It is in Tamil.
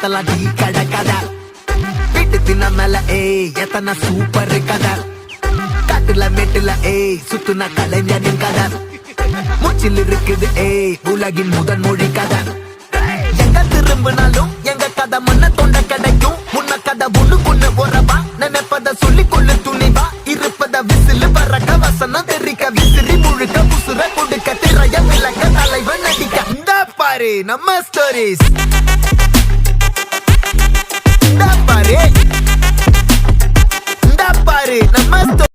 மாத்தலாம் டீ கடை கதை. வீட்டு தின்ன மேல எத்தனை சூப்பர் கதை. காட்டுல மேட்டுல சுத்துன கலைஞனின் கதை. மூச்சில் இருக்குது உலகின் முதன் மொழி கதை. எங்க திரும்பினாலும் எங்க கதை மண்ண தொண்ட கிடைக்கும். முன்ன கதை ஒண்ணுக்குன்னு போறவா நினைப்பத சொல்லி கொள்ளு துணிவா. இருப்பத விசிலு வரக்க வசனம் தெரிக்க விசிறி முழுக்க புசுர கொடுக்க திரைய விளக்க தலைவன் நடிக்க. இந்த பாரு நம்ம ஸ்டோரிஸ். இந்த பாரு நம்ம